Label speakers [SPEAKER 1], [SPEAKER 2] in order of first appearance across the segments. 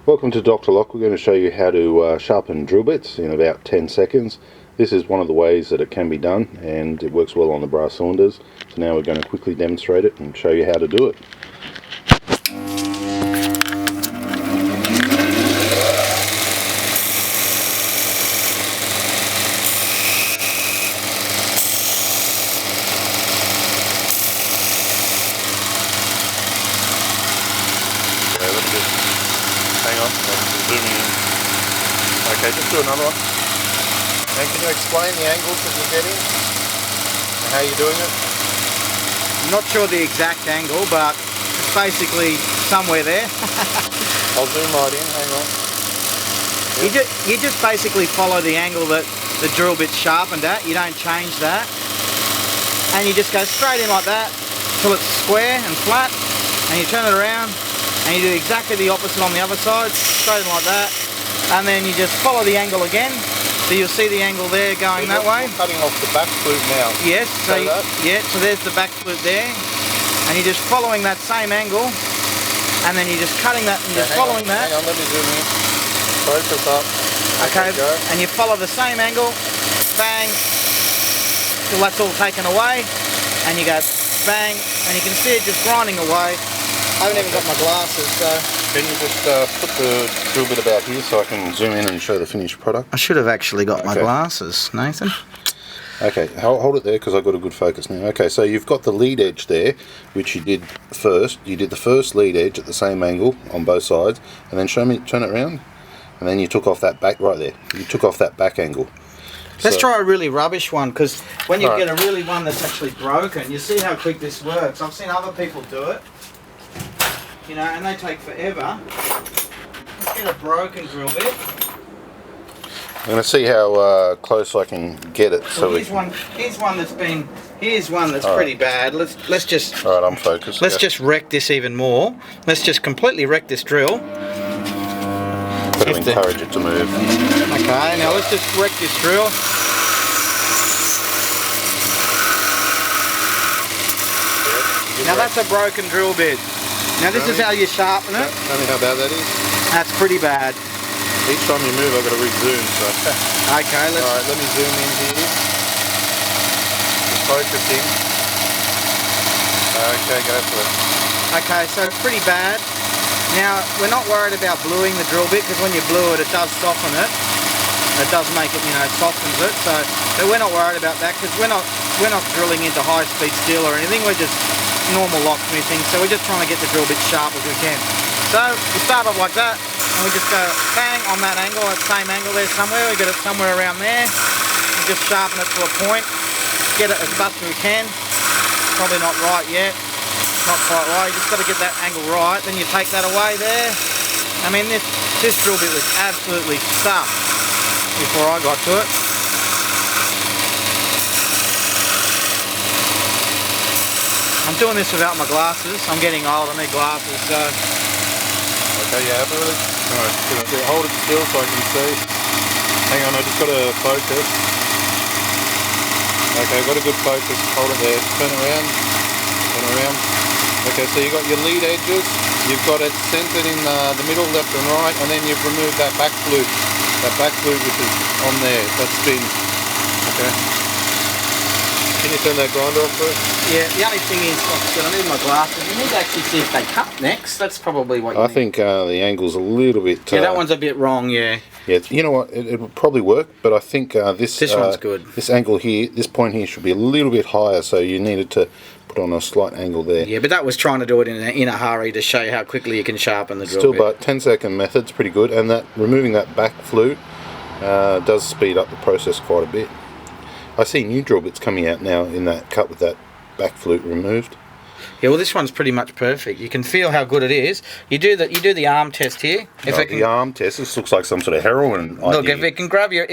[SPEAKER 1] Welcome to Dr. Lock. We're going to show you how to sharpen drill bits in about 10 seconds. This is one of the ways that it can be done, and it works well on the brass cylinders. So now we're going to quickly demonstrate it and show you how to do it. Hang on, I'm zooming in. Okay, just do another one. And can you explain the angles that you're getting and how you're doing it?
[SPEAKER 2] I'm not sure the exact angle, but it's basically somewhere there.
[SPEAKER 1] I'll zoom right in, hang on. Yep.
[SPEAKER 2] You just basically follow the angle that the drill bit's sharpened at. You don't change that. And you just go straight in like that till it's square and flat, and you turn it around and you do exactly the opposite on the other side, straight in like that, and then you just follow the angle again. So you'll see the angle there going that way.
[SPEAKER 1] You're cutting off the back flute now.
[SPEAKER 2] Yes, so so there's the back flute there, and you're just following that same angle, and then you're just cutting that and just following that.
[SPEAKER 1] Hang on, let me zoom in. Focus up.
[SPEAKER 2] Okay, go. And you follow the same angle, bang, till that's all taken away, and you go bang, and you can see it just grinding away. I haven't even got my glasses, so...
[SPEAKER 1] Can you just put the drill bit about here so I can zoom in and show the finished product?
[SPEAKER 2] I should have actually got my glasses, Nathan.
[SPEAKER 1] Okay, hold it there because I've got a good focus now. Okay, so you've got the lead edge there, which you did first. You did the first lead edge at the same angle on both sides, and then turn it around, and then you took off that back right there. You took off that back angle.
[SPEAKER 2] Let's try a really rubbish one, because when you get a really one that's actually broken, you see how quick this works. I've seen other people do it. You know, and they take forever. Let's get a broken drill bit.
[SPEAKER 1] I'm going to see how close I can get it.
[SPEAKER 2] So here's one that's pretty bad. Let's just.
[SPEAKER 1] All right, I'm focused.
[SPEAKER 2] Let's just wreck this even more. Let's just completely wreck this drill.
[SPEAKER 1] Got to encourage it to move.
[SPEAKER 2] Okay, now let's just wreck this drill. Now that's a broken drill bit. Now this is how you sharpen it.
[SPEAKER 1] Tell me how bad that is.
[SPEAKER 2] That's pretty bad.
[SPEAKER 1] Each time you move I've got to re-zoom. So.
[SPEAKER 2] Okay,
[SPEAKER 1] Alright, let me zoom in here. Just focusing. Okay, go for it.
[SPEAKER 2] Okay, so it's pretty bad. Now, we're not worried about bluing the drill bit, because when you blue it, it does soften it. It does make it, you know, it softens it. So we're not worried about that, because we're not drilling into high-speed steel or anything. We're just normal locksmithing, so we're just trying to get the drill bit sharp as we can. So we start off like that, and we just go bang on that angle, that same angle there somewhere. We get it somewhere around there. We just sharpen it to a point, get it as best as we can. Probably not right yet, not quite right. You just got to get that angle right. Then you take that away there. I mean, this drill bit was absolutely stuffed before I got to it. I'm doing this without my glasses. I'm getting old, I need glasses, so...
[SPEAKER 1] Okay, you happy with it? Alright, hold it still so I can see. Hang on, I just got to focus. Okay, I've got a good focus. Hold it there. Turn around. Turn around. Okay, so you've got your lead edges. You've got it centered in the middle, left and right, and then you've removed that back flute. That back flute which is on there, that spin. Okay. Can you turn that grinder off first?
[SPEAKER 2] Yeah, the only thing is, like I said, I need my glasses. You need to actually see if they cut next. That's probably what you need.
[SPEAKER 1] I think the angle's a little bit...
[SPEAKER 2] yeah, that one's a bit wrong, yeah.
[SPEAKER 1] Yeah, you know what, it would probably work, but I think this
[SPEAKER 2] one's good.
[SPEAKER 1] This angle here, this point here should be a little bit higher, so you needed to put on a slight angle there.
[SPEAKER 2] Yeah, but that was trying to do it in a hurry to show you how quickly you can sharpen the drill bit.
[SPEAKER 1] But 10-second method's pretty good, and that removing that back flute does speed up the process quite a bit. I see new drill bits coming out now in that cut with that back flute removed.
[SPEAKER 2] Yeah, well, this one's pretty much perfect. You can feel how good it is. You do the arm test here.
[SPEAKER 1] The arm test. This looks like some sort of heroin idea.
[SPEAKER 2] Look, if it can grab you,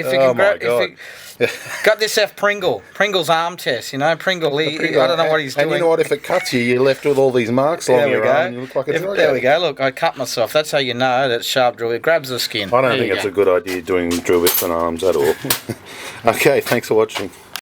[SPEAKER 2] got this Pringle's arm test. You know, Pringle. I don't know what he's doing.
[SPEAKER 1] And you know what? If it cuts you, you're left with all these marks along your arm. And you look like a drug
[SPEAKER 2] There we go. Look, I cut myself. That's how you know that sharp drill. It grabs the skin.
[SPEAKER 1] I don't think it's a good idea doing drill bits on arms at all. Okay, thanks for watching.